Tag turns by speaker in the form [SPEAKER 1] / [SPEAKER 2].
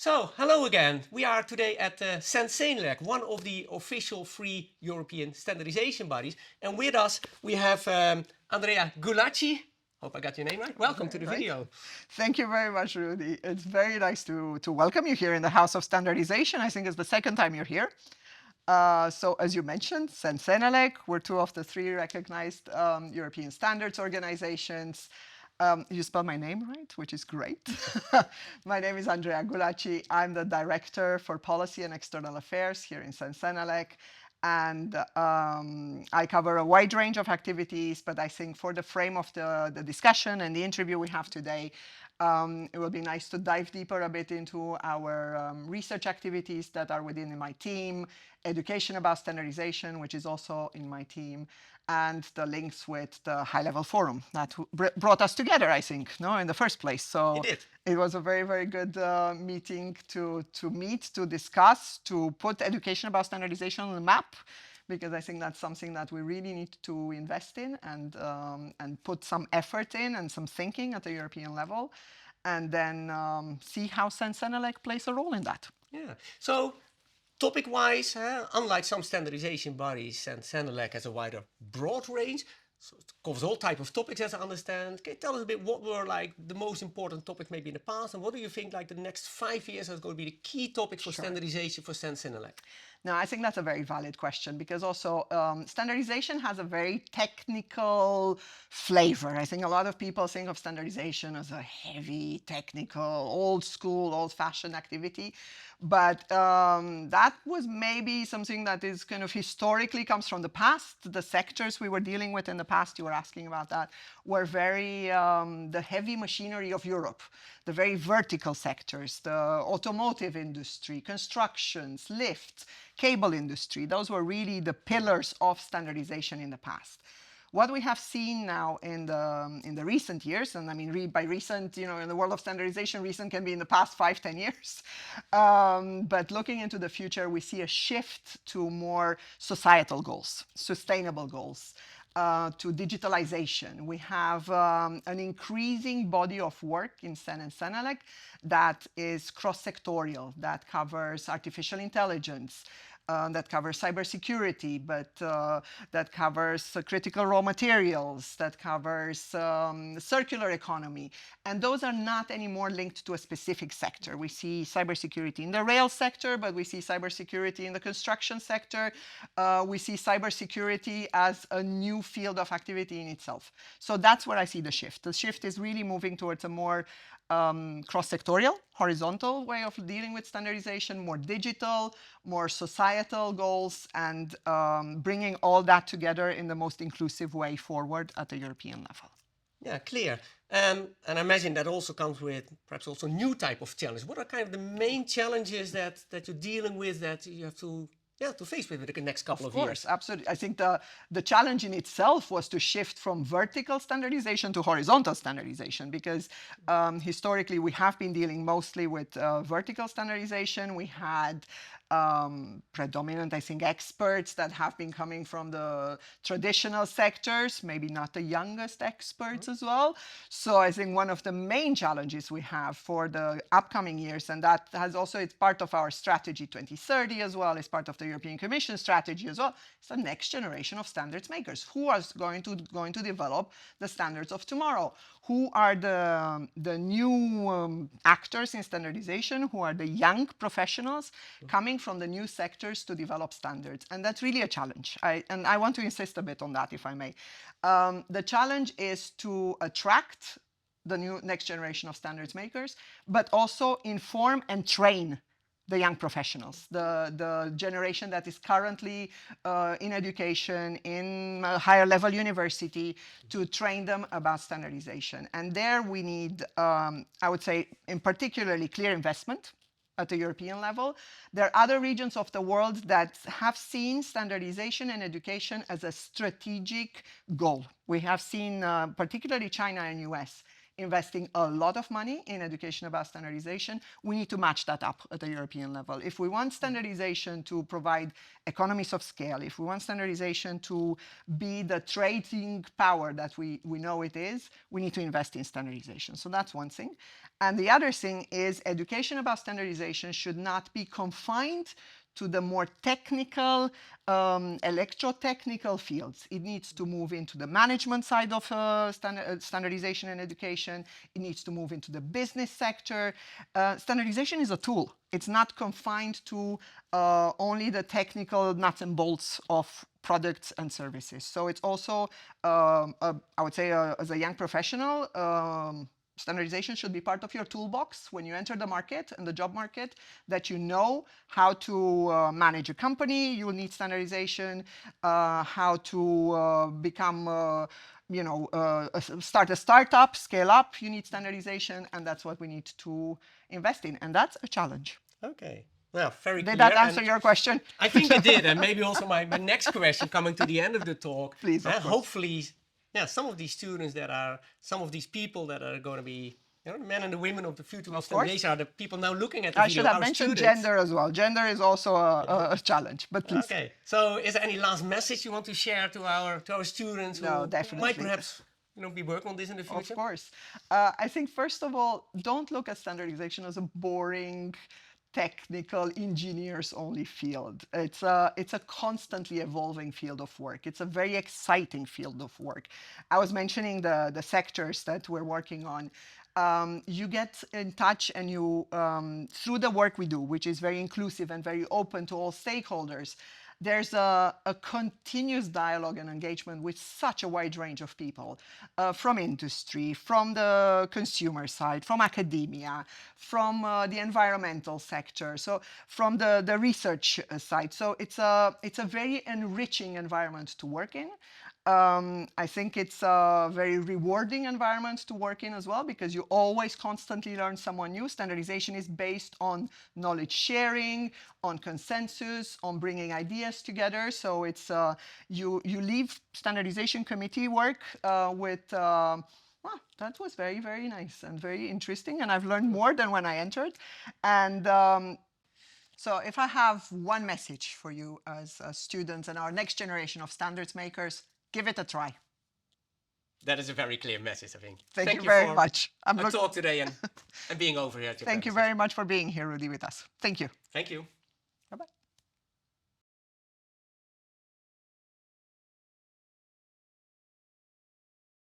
[SPEAKER 1] So, hello again. We are today at CEN-CENELEC, one of the official free European standardization bodies. And with us, we have Andrea Gulasci. Hope I got your name right. Welcome to the
[SPEAKER 2] Right.
[SPEAKER 1] video.
[SPEAKER 2] Thank you very much, Rudy. It's very nice to welcome you here in the House of Standardization. I think it's the second time you're here. So as you mentioned, CEN-CENELEC, we're two of the three recognized European standards organizations. You spelled my name right, which is great. My name is Andrea Gulasci. I'm the Director for Policy and External Affairs here in CEN-CENELEC. And I cover a wide range of activities, but I think for the frame of the discussion and the interview we have today, it will be nice to dive deeper a bit into our research activities that are within my team, education about standardization, which is also in my team, and the links with the high-level forum that brought us together, I think, no, in the first place.
[SPEAKER 1] You
[SPEAKER 2] So
[SPEAKER 1] did.
[SPEAKER 2] it was a very, very good meeting to meet, to discuss, to put education about standardization on the map, because I think that's something that we really need to invest in and put some effort in and some thinking at the European level, and then see how CEN-CENELEC plays a role in that.
[SPEAKER 1] Yeah. So, topic-wise, unlike some standardization bodies, CEN-CENELEC has a wider, broad range. So it covers all types of topics, as I understand. Can you tell us a bit what were like the most important topics maybe in the past, and what do you think like the next 5 years is going to be the key topics for
[SPEAKER 2] Sure.
[SPEAKER 1] standardization for CEN-CENELEC?
[SPEAKER 2] No, I think that's a very valid question because also standardization has a very technical flavor. I think a lot of people think of standardization as a heavy, technical, old school, old-fashioned activity. But that was maybe something that is kind of historically comes from the past. The sectors we were dealing with in the past, you were asking about that, were very the heavy machinery of Europe, the very vertical sectors, the automotive industry, constructions, lifts, cable industry. Those were really the pillars of standardization in the past. What we have seen now in the recent years, and I mean by recent, you know, in the world of standardization, recent can be in the past 5-10 years. But looking into the future, we see a shift to more societal goals, sustainable goals. To digitalization. We have an increasing body of work in CEN and CENELEC that is cross-sectorial, that covers artificial intelligence, that covers cybersecurity, but that covers critical raw materials, that covers circular economy. And those are not anymore linked to a specific sector. We see cybersecurity in the rail sector, but we see cybersecurity in the construction sector. We see cybersecurity as a new field of activity in itself. So that's where I see the shift. The shift is really moving towards a more cross-sectorial, horizontal way of dealing with standardization, more digital, more societal goals, and bringing all that together in the most inclusive way forward at the European level.
[SPEAKER 1] Yeah, clear. And I imagine that also comes with perhaps also new type of challenge. What are kind of the main challenges that you're dealing with that you have to face with the next couple of years?
[SPEAKER 2] Absolutely. I think the challenge in itself was to shift from vertical standardization to horizontal standardization because historically we have been dealing mostly with vertical standardization. We had predominant, I think, experts that have been coming from the traditional sectors, maybe not the youngest experts as well. So I think one of the main challenges we have for the upcoming years, and that has also, it's part of our strategy 2030 as well, it's part of the European Commission strategy as well, it's the next generation of standards makers. Who is going to develop the standards of tomorrow? Who are the new actors in standardization? Who are the young professionals coming from the new sectors to develop standards? And that's really a challenge. And I want to insist a bit on that, if I may. The challenge is to attract the new next generation of standards makers, but also inform and train the young professionals, the generation that is currently in education, in a higher level university, to train them about standardization. And there we need, I would say, in particularly clear investment at the European level. There are other regions of the world that have seen standardization and education as a strategic goal. We have seen, particularly China and US, investing a lot of money in education about standardization. We need to match that up at the European level. If we want standardization to provide economies of scale, if we want standardization to be the trading power that we know it is, we need to invest in standardization. So that's one thing. And the other thing is education about standardization should not be confined to the more technical, electrotechnical fields. It needs to move into the management side of standardization and education. It needs to move into the business sector. Standardization is a tool. It's not confined to only the technical nuts and bolts of products and services. So it's also, I would say, as a young professional, standardization should be part of your toolbox when you enter the market and the job market, that you know how to manage a company, you will need standardization, how to become start a startup, scale up, you need standardization, and that's what we need to invest in, and that's a challenge.
[SPEAKER 1] Okay. Well, very clear.
[SPEAKER 2] Did that answer your question?
[SPEAKER 1] I think it did, and maybe also my next question coming to the end of the talk.
[SPEAKER 2] Please, of course.
[SPEAKER 1] Hopefully, some of these students some of these people that are going to be the men and the women of the future of standardization are the people now looking at the video.
[SPEAKER 2] I should have mentioned gender as well. Gender is also a challenge, but please.
[SPEAKER 1] Okay. So is there any last message you want to share to our students who might perhaps be working on this in the future?
[SPEAKER 2] Of course. I think, first of all, don't look at standardization as a boring, technical, engineers-only field. It's a constantly evolving field of work. It's a very exciting field of work. I was mentioning the sectors that we're working on. You get in touch and you, through the work we do, which is very inclusive and very open to all stakeholders, there's a continuous dialogue and engagement with such a wide range of people, from industry, from the consumer side, from academia, from the environmental sector, so from the research side. So it's a very enriching environment to work in. I think it's a very rewarding environment to work in as well, because you always constantly learn someone new. Standardization is based on knowledge sharing, on consensus, on bringing ideas together. So it's you leave standardization committee work with well, that was very, very nice and very interesting, and I've learned more than when I entered. And so if I have one message for you as students and our next generation of standards makers, give it a try.
[SPEAKER 1] That is a very clear message, I think.
[SPEAKER 2] Thank you very much.
[SPEAKER 1] I'm talk today and being over here.
[SPEAKER 2] Thank you very much for being here, Rudy, with us. Thank you.
[SPEAKER 1] Thank you.